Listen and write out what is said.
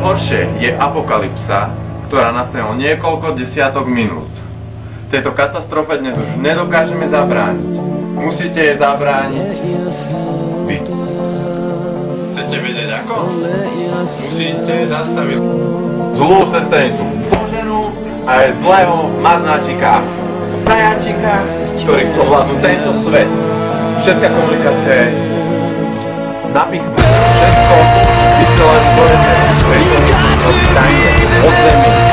horšie je apokalypsa, ktorá nastane o niekoľko desiatok minút. Tejto katastrofe dnes už nedokážeme zabrániť. Musíte jej zabrániť vy. Chcete vedieť ako? Musíte zastaviť zlú sestrenicu, zloženú a aj zlého maznáčika, frajáčika, ktorý chcú vládnuť tento svet. Všetká komunikácia je napísaná, všetko vysielané do jedného, ktorý to tajne od zemi.